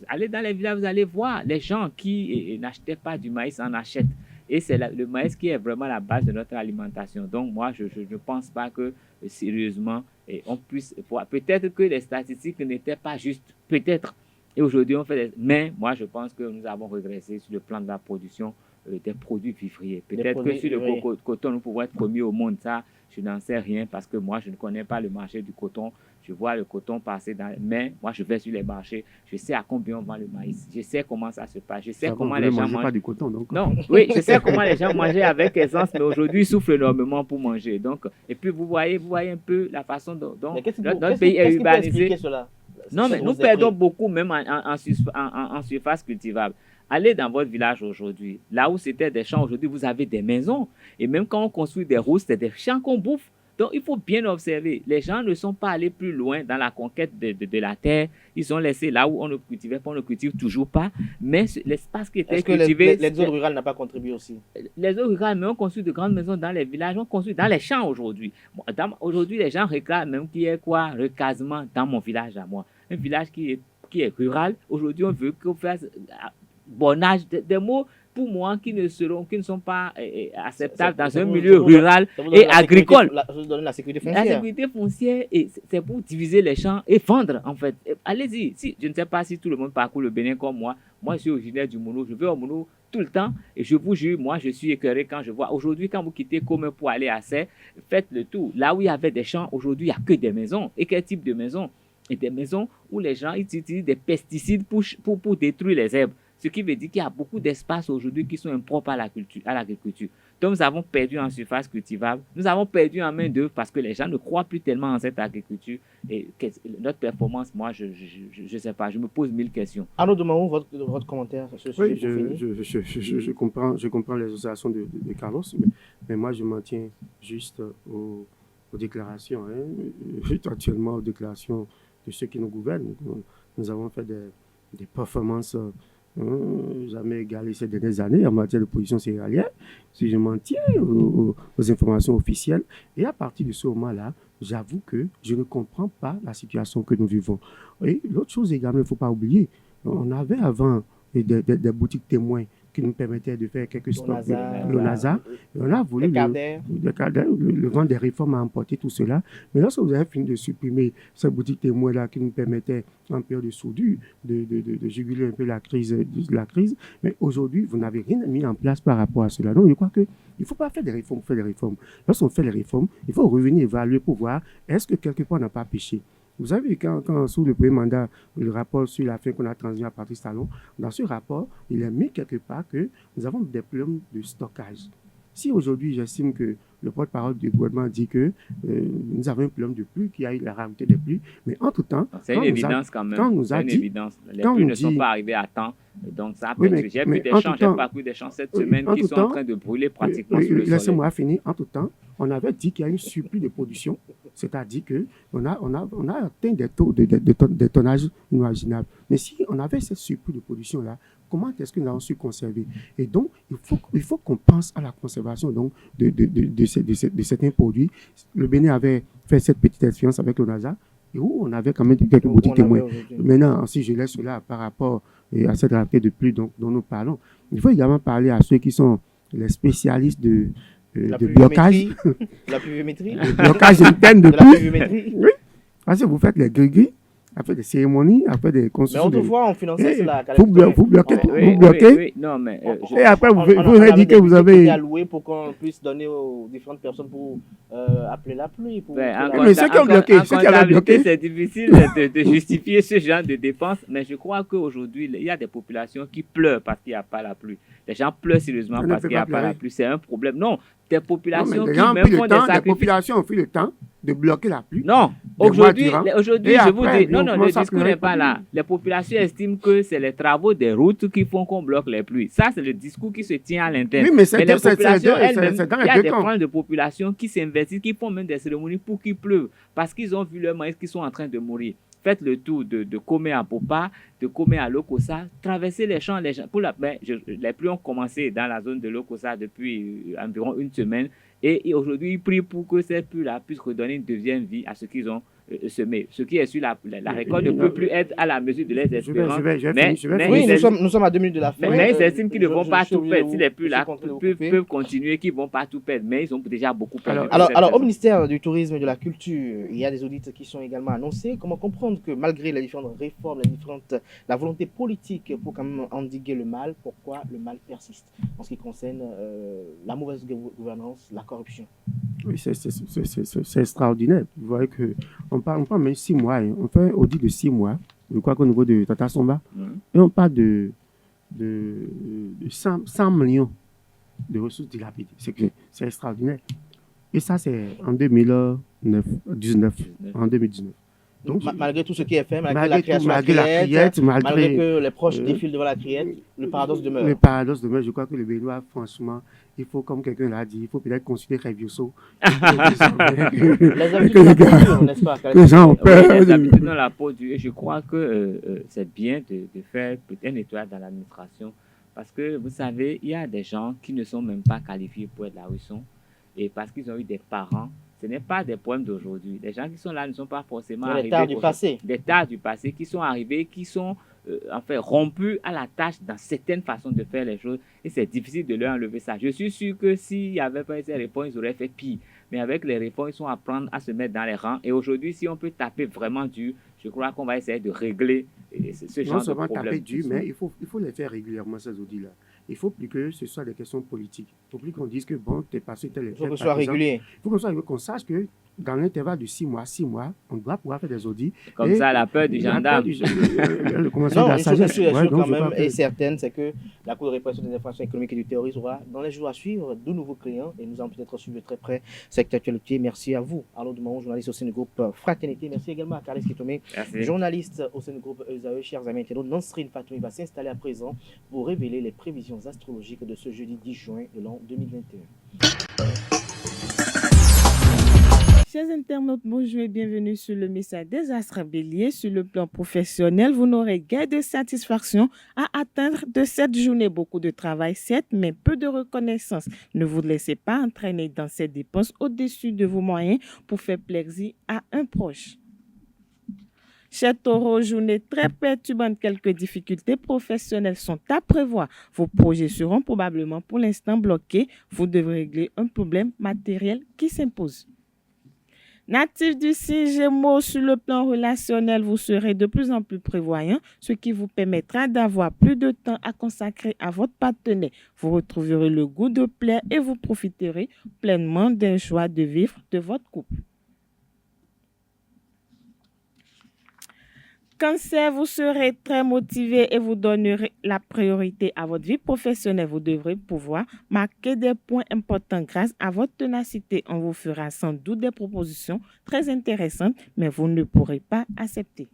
allez dans les villages, vous allez voir les gens qui n'achetaient pas du maïs en achètent. Et c'est le maïs qui est vraiment la base de notre alimentation. Donc, moi, je ne pense pas que, sérieusement, on puisse voir. Peut-être que les statistiques n'étaient pas justes. Peut-être. Et aujourd'hui, on fait mais moi, je pense que nous avons régressé sur le plan de la production des produits vivriers. Peut-être que sur le coton, nous pouvons être premiers au monde. Ça, je n'en sais rien parce que moi, je ne connais pas le marché du coton. Je vois le coton passer mais moi, je vais sur les marchés. Je sais à combien on vend le maïs. Je sais comment ça se passe. Je sais comment les gens mangent.
Pas du coton, donc.
Non, oui, je sais comment les gens mangeaient avec aisance, mais aujourd'hui, ils souffrent énormément pour manger. Donc, et puis, vous voyez un peu la façon dont notre pays est urbanisé. Non, mais nous perdons beaucoup même en surface cultivable. Allez dans votre village aujourd'hui. Là où c'était des champs, aujourd'hui, vous avez des maisons. Et même quand on construit des routes, c'est des champs qu'on bouffe. Donc, il faut bien observer. Les gens ne sont pas allés plus loin dans la conquête de la terre. Ils ont laissé là où on ne cultivait pas, on ne cultive toujours pas. Mais l'espace qui était cultivé...
Est-ce que l'exode rural n'a pas contribué aussi?
L'exode rural, mais on construit de grandes maisons dans les villages, on construit dans les champs aujourd'hui. Aujourd'hui, les gens réclament même qu'il y ait recasement dans mon village à moi. Un village qui est rural. Aujourd'hui, on veut qu'on fasse bornage, des mots pour moi qui ne sont pas acceptables dans un milieu rural et agricole.
La sécurité foncière.
La sécurité foncière, c'est pour diviser les champs et vendre, en fait. Allez-y. Je ne sais pas si tout le monde parcourt le Bénin comme moi. Moi, je suis originaire du Mono. Je vais au Mono tout le temps. Et je vous jure, moi, je suis écœuré quand je vois. Aujourd'hui, quand vous quittez Commun pour aller à Serre, faites le tour. Là où il y avait des champs, aujourd'hui, il n'y a que des maisons. Et quel type de maisons? Et des maisons où les gens utilisent des pesticides pour détruire les herbes. Ce qui veut dire qu'il y a beaucoup d'espaces aujourd'hui qui sont impropres à l'agriculture. Donc, nous avons perdu en surface cultivable. Nous avons perdu en main-d'œuvre parce que les gens ne croient plus tellement en cette agriculture. Et notre performance, moi, je ne sais pas. Je me pose 1000 questions.
Arnaud Domaou, votre commentaire sur ce sujet?
Oui, je comprends les associations de Carlos, mais moi, je m'en tiens juste aux déclarations. Actuellement, aux déclarations de ceux qui nous gouvernent. Nous avons fait des performances jamais égalées ces dernières années en matière de production céréalière, si je m'en tiens aux informations officielles. Et à partir de ce moment-là, j'avoue que je ne comprends pas la situation que nous vivons. Et l'autre chose également, il ne faut pas oublier, on avait avant des boutiques témoins qui nous permettaient de faire quelques sports, le NASA. On a voulu le vent des réformes à emporter tout cela. Mais lorsque vous avez fini de supprimer ces boutiques témoins-là qui nous permettaient, en période de soudure, de juguler un peu la crise, mais aujourd'hui, vous n'avez rien mis en place par rapport à cela. Donc, je crois qu'il ne faut pas faire des réformes pour faire des réformes. Lorsqu'on fait les réformes, il faut revenir évaluer pour voir est-ce que quelque part on n'a pas péché. Vous savez, quand sous le premier mandat, le rapport sur la fin qu'on a transmis à Patrice Talon, dans ce rapport, il est mis quelque part que nous avons des problèmes de stockage. Si aujourd'hui, j'estime que le porte-parole du gouvernement dit que nous avons un problème de pluie, qu'il y a eu la rareté des pluies, mais entre-temps...
C'est une évidence quand même. C'est une évidence. Les pluies ne sont pas arrivées à temps. Donc, ça a perdu. J'ai vu des champs, j'ai parcouru des champs cette semaine qui sont en train de brûler pratiquement sur le soleil.
Laissez-moi finir. Entre-temps, on avait dit qu'il y a une surplus de production, c'est-à-dire qu'on a atteint des taux de tonnage inimaginables. Mais si on avait ce surplus de production-là, comment est-ce que nous avons su conserver? Et donc, il faut qu'on pense à la conservation donc, de certains produits. Le Bénin avait fait cette petite expérience avec le NASA, et où on avait quand même quelques boutiques témoins. Maintenant, si je laisse cela par rapport à cette rareté de pluie dont nous parlons, il faut également parler à ceux qui sont les spécialistes de blocage.
La pluviométrie.
Le blocage interne de pluie. Oui. Parce que vous faites les gris-gris, après des cérémonies, après des
Mais
constructions.
autrefois, on finançait
Eh,
cela.
vous bloquez,
Oui,
vous bloquez.
oui, non, mais
Et après, vous
On
avez
avait
dit que
des
vous
budgets qui étaient
avez.
alloués pour qu'on puisse donner aux différentes personnes pour appeler la pluie. Pour
ben,
que
en
la-
Mais ceux qui ont bloqué,
en
ceux qui avaient
comptabilité,
bloqué.
c'est difficile de justifier ce genre de dépenses, mais je crois qu'aujourd'hui, il y a des populations qui pleurent parce qu'il n'y a pas la pluie. Les gens pleurent sérieusement
On ne
parce
peut
qu'il n'y a
pas
pas la
pleurer.
pluie. C'est un problème. Non, des
Non, mais
populations
les
qui
gens ont
même
pris
font
le
des
temps, les
sacrifices.
populations ont pris le temps de bloquer la pluie.
Non,
Des
aujourd'hui,
mois durant.
aujourd'hui,
Et
je vous
après,
dis, non,
on
non, le
commence à
discours
pleurer
n'est pas
pour-
là. Les populations estiment que c'est les travaux des routes qui font qu'on bloque les pluies. Ça, c'est le discours qui se tient à l'interne.
Oui, mais c'est
les
deux- c'est- c'est
populations
deux- c'est-
elles-mêmes,
c'est dans
il
les
y a
deux
des
camps.
franges de population qui s'investissent, qui font même des cérémonies pour qu'il pleuve, parce qu'ils ont vu leur maïs qui sont en train de mourir. Faites le tour de Komé à Popa, de Komé à Lokossa, traversez les champs. Les pluies ont commencé dans la zone de Lokossa depuis environ une semaine. Et aujourd'hui, ils prient pour que cette pluie-là puisse redonner une deuxième vie à ce qu'ils ont semé. Ce qui est sur la récolte ne peut plus être à la mesure de leurs espérances.
Je vais
Mais-
finir, je vais
mais-
finir.
Oui,
ils
nous sommes à 2 minutes de la fin.
Mais ils estiment qu'ils ne vont pas tout perdre. Si les pluies là
peuvent
peuvent continuer, qu'ils ne vont pas tout perdre. Mais ils ont déjà beaucoup perdu.
Alors, au ministère du Tourisme et de la Culture, il y a des audits qui sont également annoncés. Comment comprendre que malgré les différentes réformes, la volonté politique pour quand même endiguer le mal, pourquoi le mal persiste en ce qui concerne la mauvaise gouvernance, la corruption?
Oui, c'est extraordinaire. Vous voyez qu'on parle même 6 mois. Hein. On fait un audit de 6 mois, je crois qu'au niveau de Tata Somba. Et on parle de 100 millions de ressources dilapidées. C'est extraordinaire. Et ça, c'est en 2019. En 2019. Donc,
Malgré tout ce qui est fait, malgré la création
malgré
de
la
la
criette,
malgré que les proches défilent devant la criette, le paradoxe demeure.
Le paradoxe demeure. Je crois que le Béninois, franchement, il faut, comme quelqu'un l'a dit, il faut peut-être considérer Revioso.
Les habitudes de la culture, n'est-ce pas?
Les gens ont peur.
Les habitudes dans la peau du... Et je crois que c'est bien de faire peut-être un nettoyage dans l'administration. Parce que, vous savez, il y a des gens qui ne sont même pas qualifiés pour être là où ils sont. Et parce qu'ils ont eu des parents, ce n'est pas des problèmes d'aujourd'hui. Les gens qui sont là ne sont pas forcément arrivés...
Des tares du passé.
Des tares du passé qui sont arrivés, qui sont en fait rompus à la tâche dans certaines façons de faire les choses. Et c'est difficile de leur enlever ça. Je suis sûr que s'il n'y avait pas eu ces réponses, ils auraient fait pire. Mais avec les réponses, ils sont à apprendre à se mettre dans les rangs. Et aujourd'hui, si on peut taper vraiment dur, je crois qu'on va essayer de régler ce genre
Non
de
seulement
problème.
taper dur, mais il faut les faire régulièrement, ces audits-là. Il faut plus que ce soit des questions politiques. Il ne faut plus qu'on dise que bon, t'es passé tel et tel.
Il faut que ce soit régulier.
Il faut qu'on sache que dans l'intervalle de 6 mois, on doit pouvoir faire des audits.
Comme ça, la peur du gendarme.
Le commencement
Non,
de la
une chose est
sagesse.
sûre,
Ouais, donc je
quand même
crois que-
et certaine, c'est que la Cour de répression des infractions économiques et du terrorisme aura, dans les jours à suivre, de nouveaux clients et nous allons peut-être suivre de très près cette actualité. Merci à vous, Arnaud Dumaon, journaliste au sein du groupe Fraternité. Merci également à Carles Kitomé,
Merci.
journaliste au sein du groupe ESAE. Chers amis internautes, Nansrine Fatoumi va s'installer à présent pour révéler les prévisions astrologiques de ce jeudi 10 juin de l'an 2021.
Chers internautes, bonjour et bienvenue sur le message des astres béliers. Sur le plan professionnel, vous n'aurez guère de satisfaction à atteindre de cette journée. Beaucoup de travail, certes, mais peu de reconnaissance. Ne vous laissez pas entraîner dans ces dépenses au-dessus de vos moyens pour faire plaisir à un proche. Chers taureaux, journée très perturbante, quelques difficultés professionnelles sont à prévoir. Vos projets seront probablement pour l'instant bloqués. Vous devrez régler un problème matériel qui s'impose. Natif du signe Gémeaux, sur le plan relationnel, vous serez de plus en plus prévoyant, ce qui vous permettra d'avoir plus de temps à consacrer à votre partenaire. Vous retrouverez le goût de plaire et vous profiterez pleinement d'un choix de vivre de votre couple. Cancer, vous serez très motivé et vous donnerez la priorité à votre vie professionnelle. Vous devrez pouvoir marquer des points importants grâce à votre ténacité. On vous fera sans doute des propositions très intéressantes, mais vous ne pourrez pas accepter.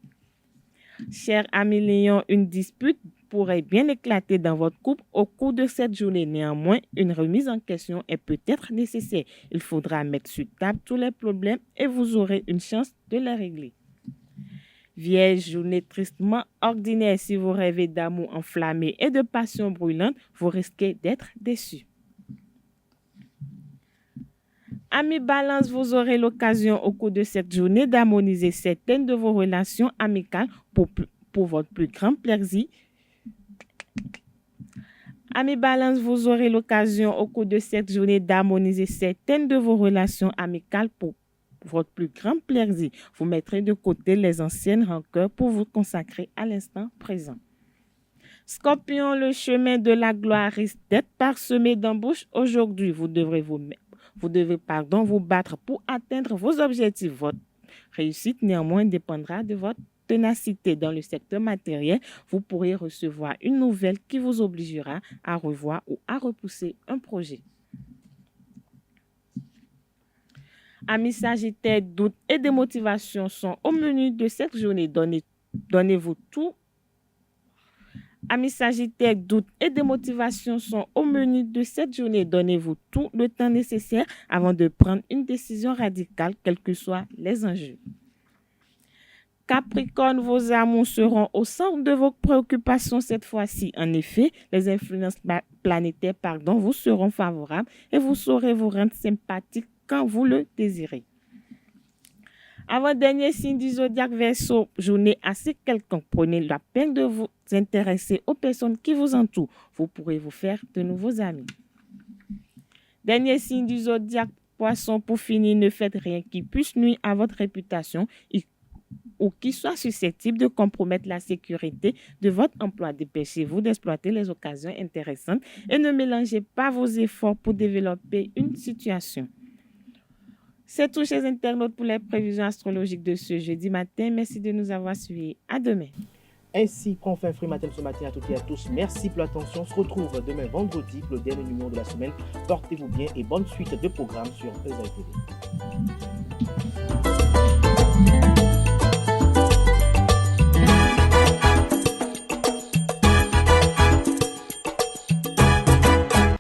Cher ami Lion, une dispute pourrait bien éclater dans votre couple au cours de cette journée. Néanmoins, une remise en question est peut-être nécessaire. Il faudra mettre sur table tous les problèmes et vous aurez une chance de les régler. Vierge, journée tristement ordinaire. Si vous rêvez d'amour enflammé et de passion brûlante, vous risquez d'être déçu. Amis Balance, vous aurez l'occasion au cours de cette journée d'harmoniser certaines de vos relations amicales pour votre plus grand plaisir. Amis Balance, vous aurez l'occasion au cours de cette journée d'harmoniser certaines de vos relations amicales votre plus grand plaisir. Vous mettrez de côté les anciennes rancœurs pour vous consacrer à l'instant présent. Scorpion, le chemin de la gloire risque d'être parsemé d'embûches aujourd'hui. Vous devez vous battre pour atteindre vos objectifs. Votre réussite, néanmoins, dépendra de votre ténacité. Dans le secteur matériel, vous pourrez recevoir une nouvelle qui vous obligera à revoir ou à repousser un projet. Amis Sagittaires, doutes et démotivation sont au menu de cette journée. Donnez-vous tout. Amis Sagittaires, doutes et démotivation sont au menu de cette journée. Donnez-vous tout le temps nécessaire avant de prendre une décision radicale, quels que soient les enjeux. Capricorne, vos amours seront au centre de vos préoccupations cette fois-ci. En effet, les influences planétaires vous seront favorables et vous saurez vous rendre sympathique quand vous le désirez. Avant-dernier signe du zodiaque Verseau, journée assez quelconque. Prenez la peine de vous intéresser aux personnes qui vous entourent. Vous pourrez vous faire de nouveaux amis. Dernier signe du zodiaque Poisson, pour finir, ne faites rien qui puisse nuire à votre réputation ou qui soit susceptible de compromettre la sécurité de votre emploi. Dépêchez-vous d'exploiter les occasions intéressantes et ne mélangez pas vos efforts pour développer une situation. C'est tout, chers internautes, pour les prévisions astrologiques de ce jeudi matin. Merci de nous avoir suivis. À demain.
Ainsi prend fin Free Matin ce matin à toutes et à tous. Merci pour l'attention. On se retrouve demain vendredi pour le dernier numéro de la semaine. Portez-vous bien et bonne suite de programmes sur ESA TV.